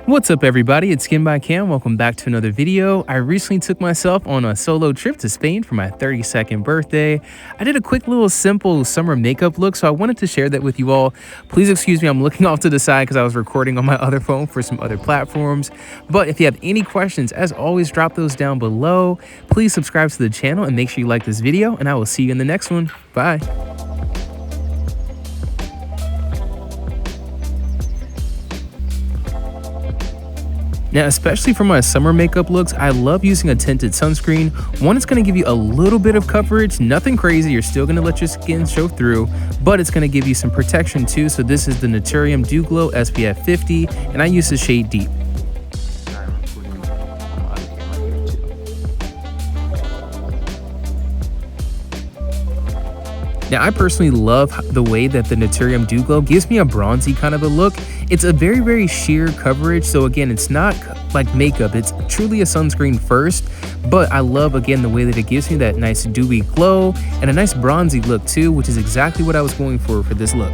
What's up everybody, it's Skin by Cam. Welcome back to another video. I recently took myself on a solo trip to Spain for my 32nd birthday. I did a quick little simple summer makeup look, so I wanted to share that with you all. Please excuse me, I'm looking off to the side because I was recording on my other phone for some other platforms. But if you have any questions, as always, drop those down below. Please subscribe to the channel and make sure you like this video, and I will see you in the next one. Bye. Now, especially for my summer makeup looks, I love using a tinted sunscreen. One, it's gonna give you a little bit of coverage, nothing crazy, you're still gonna let your skin show through, but it's gonna give you some protection too. So this is the Naturium Dew Glow SPF 50, and I use the shade Deep. Now, I personally love the way that the Naturium Dew Glow gives me a bronzy kind of a look. It's a very sheer coverage, so again, it's not like makeup, it's truly a sunscreen first, but I love, again, the way that it gives me that nice dewy glow and a nice bronzy look too, which is exactly what I was going for this look.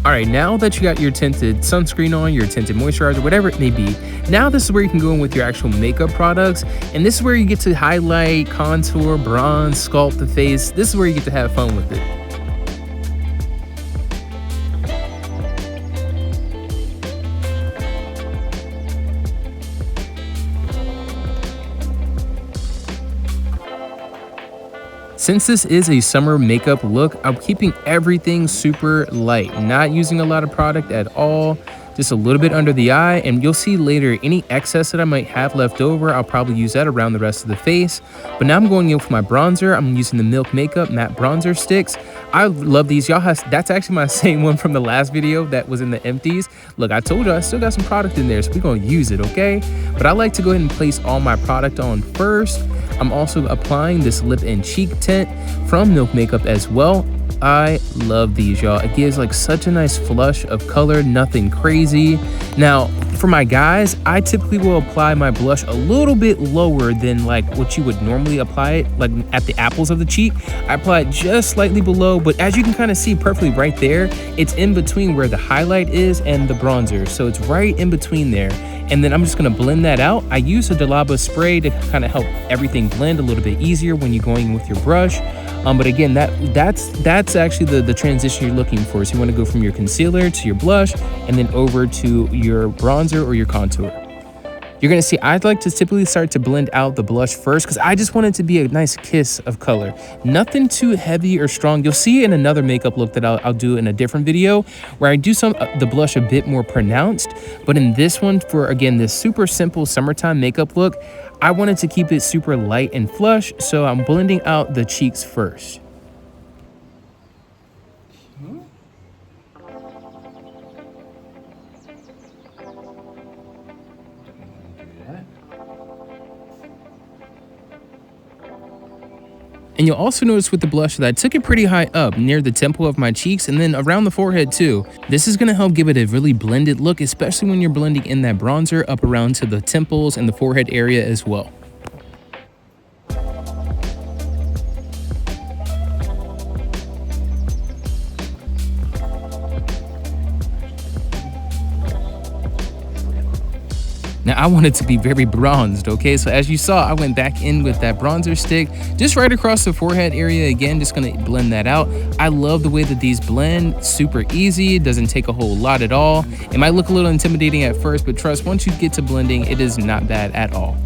Alright, now that you got your tinted sunscreen on, your tinted moisturizer, whatever it may be, now this is where you can go in with your actual makeup products, and this is where you get to highlight, contour, bronze, sculpt the face. This is where you get to have fun with it. Since this is a summer makeup look, I'm keeping everything super light, not using a lot of product at all, just a little bit under the eye, and you'll see later any excess that I might have left over, I'll probably use that around the rest of the face. But now I'm going in for my bronzer. I'm using the Milk Makeup matte bronzer sticks. I love these. That's actually my same one from the last video that was in the empties. Look, I told you I still got some product in there, so we're gonna use it, okay? But I like to go ahead and place all my product on first. I'm also applying this lip and cheek tint from Milk Makeup as well. I love these, y'all. It gives like such a nice flush of color, nothing crazy. Now, for my guys, I typically will apply my blush a little bit lower than like what you would normally apply it, like at the apples of the cheek. I apply it just slightly below, but as you can kind of see perfectly right there, it's in between where the highlight is and the bronzer. So it's right in between there. And then I'm just gonna blend that out. I use a Delaba spray to kind of help everything blend a little bit easier when you're going with your brush. But again, that's actually the transition you're looking for. So you wanna go from your concealer to your blush and then over to your bronzer or your contour. You're gonna see, I'd like to typically start to blend out the blush first because I just want it to be a nice kiss of color. Nothing too heavy or strong. You'll see in another makeup look that I'll do in a different video where I do the blush a bit more pronounced. But in this one, for again, this super simple summertime makeup look, I wanted to keep it super light and flush, so I'm blending out the cheeks first. And you'll also notice with the blush that I took it pretty high up near the temple of my cheeks and then around the forehead too. This is gonna help give it a really blended look, especially when you're blending in that bronzer up around to the temples and the forehead area as well. Now, I want it to be very bronzed, okay? So as you saw, I went back in with that bronzer stick, just right across the forehead area. Again, just gonna blend that out. I love the way that these blend, super easy. It doesn't take a whole lot at all. It might look a little intimidating at first, but trust, once you get to blending, it is not bad at all.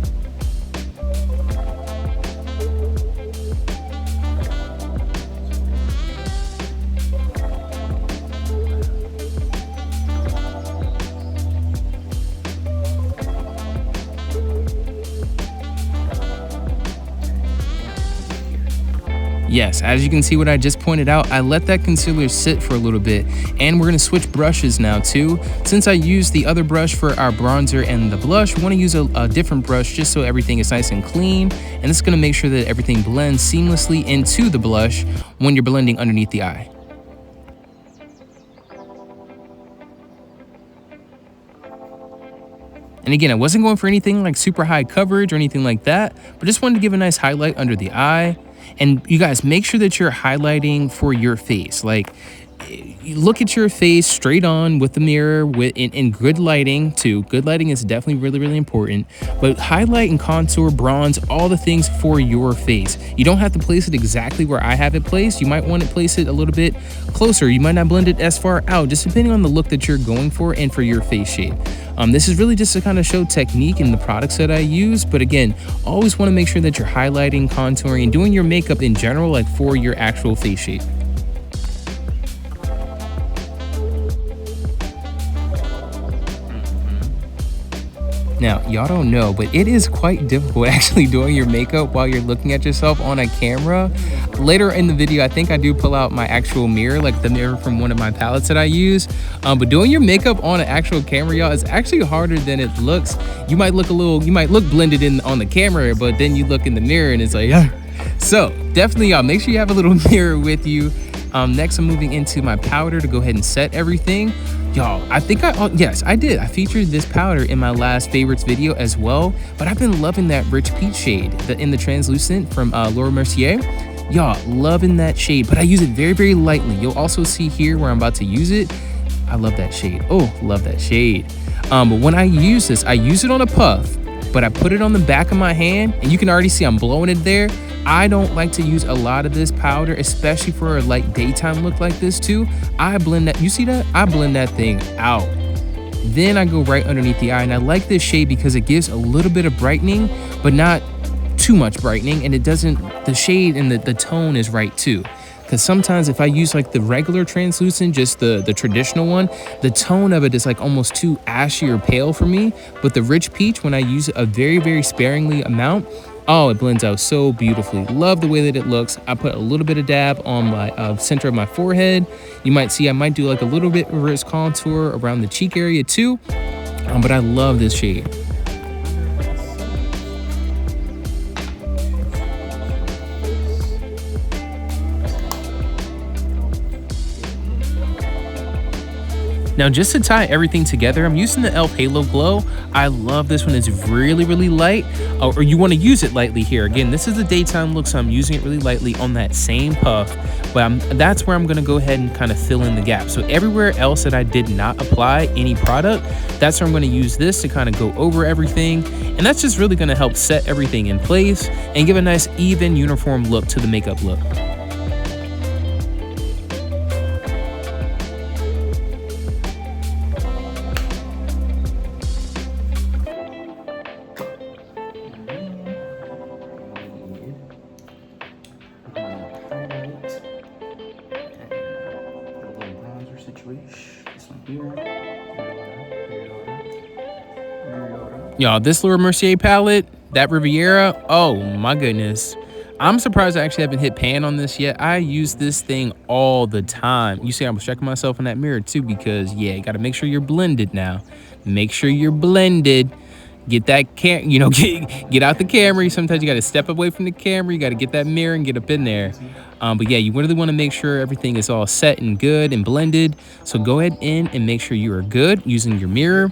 Yes, as you can see what I just pointed out, I let that concealer sit for a little bit, and we're gonna switch brushes now too. Since I used the other brush for our bronzer and the blush, we wanna use a different brush just so everything is nice and clean, and it's gonna make sure that everything blends seamlessly into the blush when you're blending underneath the eye. And again, I wasn't going for anything like super high coverage or anything like that, but just wanted to give a nice highlight under the eye. And you guys, make sure that you're highlighting for your face. Like, you look at your face straight on with the mirror in good lighting too. Good lighting is definitely really, really important. But highlight and contour, bronze, all the things for your face. You don't have to place it exactly where I have it placed. You might want to place it a little bit closer. You might not blend it as far out, just depending on the look that you're going for and for your face shape. This is really just to kind of show technique in the products that I use. But again, always want to make sure that you're highlighting, contouring, and doing your makeup in general, like for your actual face shape. Now, y'all don't know, but it is quite difficult actually doing your makeup while you're looking at yourself on a camera. Later in the video, I think I do pull out my actual mirror, like the mirror from one of my palettes that I use. But doing your makeup on an actual camera, y'all, is actually harder than it looks. You might look blended in on the camera, but then you look in the mirror and it's like, ah. So definitely, y'all, make sure you have a little mirror with you. Next, I'm moving into my powder to go ahead and set everything. Y'all, yes, I did. I featured this powder in my last favorites video as well, but I've been loving that rich peach shade in the translucent from Laura Mercier. Y'all, loving that shade, but I use it very, very lightly. You'll also see here where I'm about to use it. I love that shade. Oh, love that shade. But when I use this, I use it on a puff, but I put it on the back of my hand, and you can already see I'm blowing it there. I don't like to use a lot of this powder, especially for a light daytime look like this too. I blend that, you see that? I blend that thing out. Then I go right underneath the eye, and I like this shade because it gives a little bit of brightening, but not too much brightening, and the shade and the tone is right too. Because sometimes if I use like the regular translucent, just the traditional one, the tone of it is like almost too ashy or pale for me. But the rich peach, when I use a very, very sparingly amount, oh, it blends out so beautifully. Love the way that it looks. I put a little bit of dab on my center of my forehead. You might see I might do like a little bit reverse contour around the cheek area too. But I love this shade. Now, just to tie everything together, I'm using the e.l.f. Halo Glow. I love this one. It's really, really light, or you want to use it lightly here. Again, this is the daytime look, so I'm using it really lightly on that same puff, but that's where I'm going to go ahead and kind of fill in the gap. So everywhere else that I did not apply any product, that's where I'm going to use this to kind of go over everything, and that's just really going to help set everything in place and give a nice, even, uniform look to the makeup look. Y'all, this Laura Mercier palette, that Riviera, oh my goodness. I'm surprised I actually haven't hit pan on this yet. I use this thing all the time. You see I was checking myself in that mirror too, because yeah, you gotta make sure you're blended now. Make sure you're blended. Get that get out the camera. Sometimes you gotta step away from the camera. You gotta get that mirror and get up in there. But yeah, you really want to make sure everything is all set and good and blended. So go ahead in and make sure you are good using your mirror.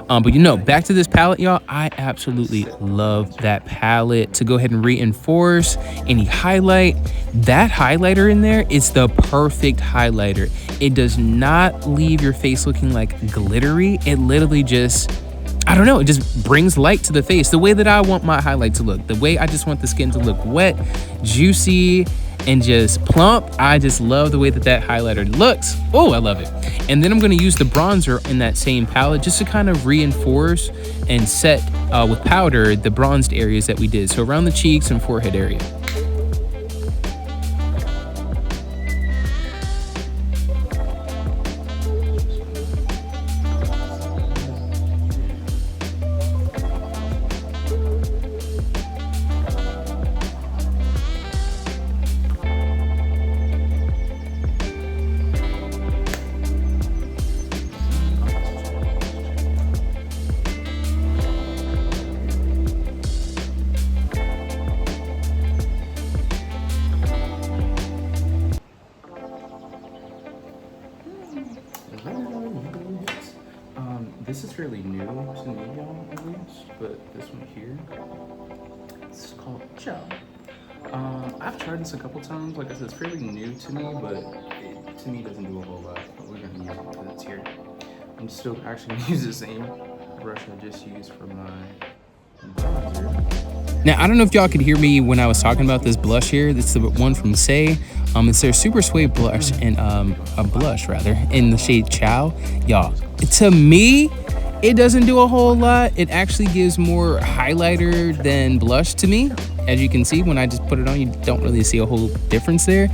But back to this palette, y'all. I absolutely love that palette. To go ahead and reinforce any highlight, that highlighter in there is the perfect highlighter. It does not leave your face looking like glittery. It literally just, I don't know, it just brings light to the face the way that I want my highlight to look, the way I just want the skin to look wet, juicy, and just plump. I just love the way that highlighter looks. Oh, I love it. And then I'm going to use the bronzer in that same palette just to kind of reinforce and set with powder the bronzed areas that we did, so around the cheeks and forehead area. This is fairly new to me, y'all, at least, but this one here, it's called Gel. I've tried this a couple times. Like I said, it's fairly new to me, but it, to me, doesn't do a whole lot. But we're gonna use it because it's here. I'm still actually gonna use the same brush I just used for my bronzer. Now, I don't know if y'all could hear me when I was talking about this blush here. It's the one from Say. It's their Super Suede blush and a blush rather in the shade Chow. Y'all, to me, it doesn't do a whole lot. It actually gives more highlighter than blush to me. As you can see, when I just put it on, you don't really see a whole difference there.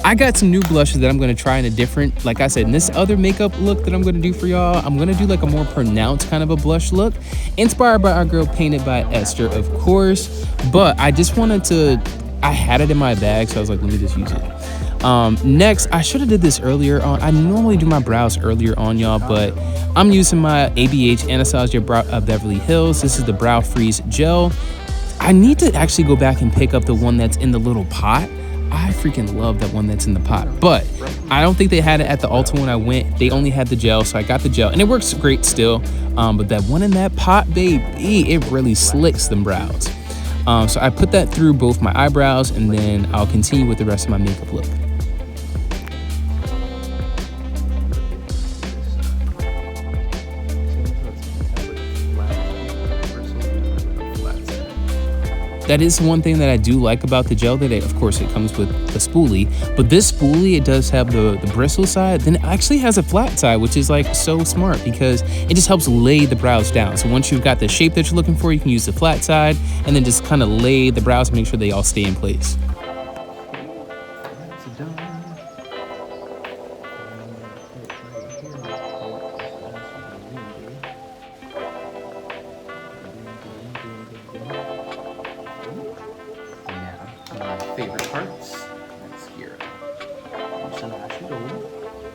I got some new blushes that I'm gonna try in a different, like I said, in this other makeup look that I'm gonna do for y'all, I'm gonna do like a more pronounced kind of a blush look, inspired by our girl Painted by Esther, of course. But I just wanted to, I had it in my bag, so I was like, let me just use it. Next, I should have did this earlier on. I normally do my brows earlier on, y'all, but I'm using my ABH Anastasia Beverly Hills. This is the Brow Freeze Gel. I need to actually go back and pick up the one that's in the little pot. I freaking love that one that's in the pot, but I don't think they had it at the Ulta when I went. They only had the gel, so I got the gel, and it works great still. But that one in that pot, baby, it really slicks them brows. So I put that through both my eyebrows, and then I'll continue with the rest of my makeup look. That is one thing that I do like about the gel, that of course it comes with the spoolie, but this spoolie, it does have the bristle side, then it actually has a flat side, which is like so smart because it just helps lay the brows down. So once you've got the shape that you're looking for, you can use the flat side and then just kind of lay the brows and make sure they all stay in place.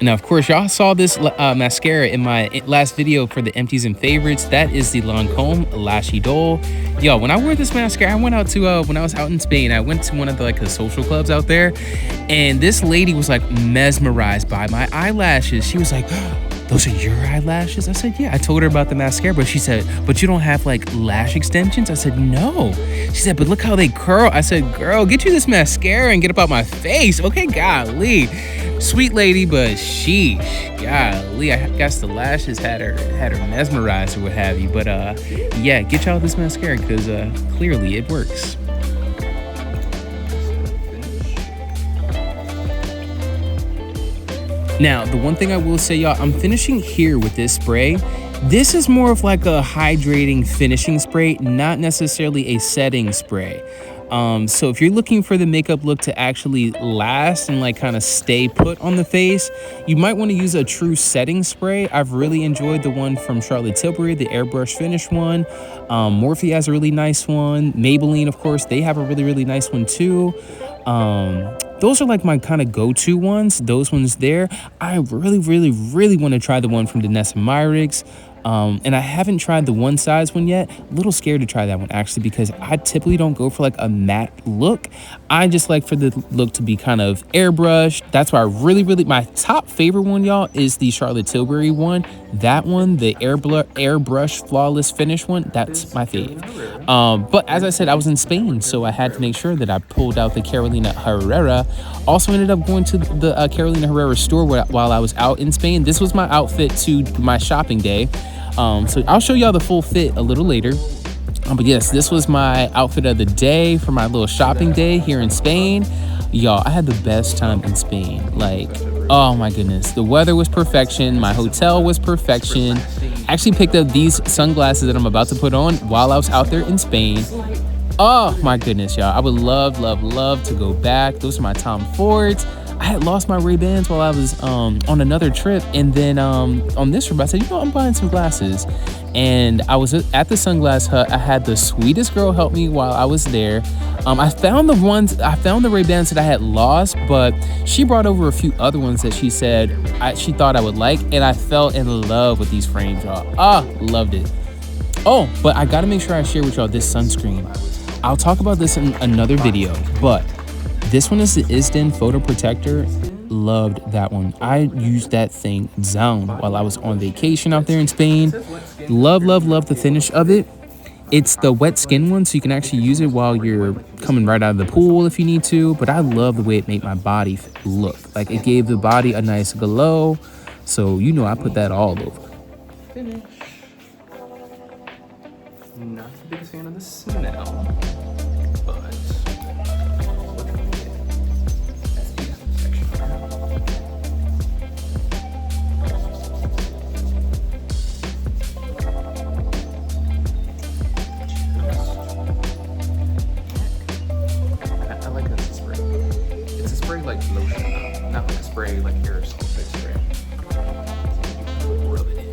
Now, of course, y'all saw this mascara in my last video for the empties and favorites. That is the Lancome Lash Idole. Yo, when I wore this mascara, I went out to, when I was out in Spain, I went to one of the social clubs out there, and this lady was like mesmerized by my eyelashes. She was like, those are your eyelashes? I said, yeah. I told her about the mascara, but she said, but you don't have like lash extensions? I said, no. She said, but look how they curl. I said, girl, get you this mascara and get up out my face. Okay, golly. Sweet lady, but sheesh, golly, I guess the lashes had her mesmerized or what have you. But yeah, get y'all this mascara because clearly it works. Now, the one thing I will say, y'all, I'm finishing here with this spray. This is more of like a hydrating finishing spray, not necessarily a setting spray. So if you're looking for the makeup look to actually last and like kind of stay put on the face, you might want to use a true setting spray. I've really enjoyed the one from Charlotte Tilbury, the airbrush finish one. Morphe has a really nice one. Maybelline, of course, they have a really nice one too. Those are like my kind of go-to ones, those ones there. I really want to try the one from Danessa Myricks. And I haven't tried the one size one yet. A little scared to try that one actually, because I typically don't go for like a matte look. I just like for the look to be kind of airbrushed. That's why I really, my top favorite one, y'all, is the Charlotte Tilbury one. That one, the airbrush flawless finish one, that's my fave. But as I said, I was in Spain, so I had to make sure that I pulled out the Carolina Herrera. Also ended up going to the Carolina Herrera store while I was out in Spain. This was my outfit to my shopping day. So I'll show y'all the full fit a little later. But yes, this was my outfit of the day for my little shopping day here in Spain. Y'all, I had the best time in Spain. Like, oh my goodness. The weather was perfection. My hotel was perfection. I actually picked up these sunglasses that I'm about to put on while I was out there in Spain. Oh my goodness, y'all. I would love to go back. Those are my Tom Fords. I had lost my Ray-Bans while I was on another trip, and then on this trip I said, you know, I'm buying some glasses. And I was at the Sunglass Hut. I had the sweetest girl help me while I was there. I found the Ray-Bans that I had lost, but she brought over a few other ones that she said she thought I would like, and I fell in love with these frames, y'all. Loved it. Oh, but I gotta make sure I share with y'all this sunscreen. I'll talk about this in another video, but this one is the Isden Photo Protector. loved that one. I used that thing down while I was on vacation out there in Spain. Love, love, love the finish of it. It's the wet skin one, so you can actually use it while you're coming right out of the pool if you need to. But I love the way it made my body look. Like, it gave the body a nice glow. So, you know, I put that all over. Finish. Not the biggest fan of the smell, but what can we get? SPF protection. I like this spray. It's a spray like lotion, not like a spray like aerosol type spray. So you rub it in.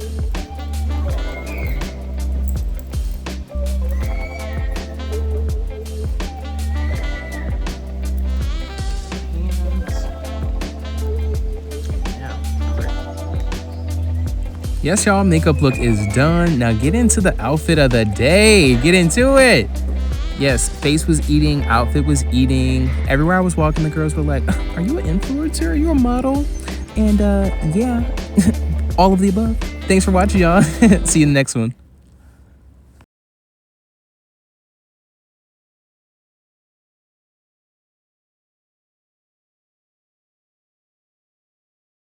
Yes, y'all, makeup look is done. Now get into the outfit of the day. Get into it. Yes, face was eating, outfit was eating. Everywhere I was walking, the girls were like, are you an influencer? Are you a model? And yeah, all of the above. Thanks for watching, y'all. See you in the next one.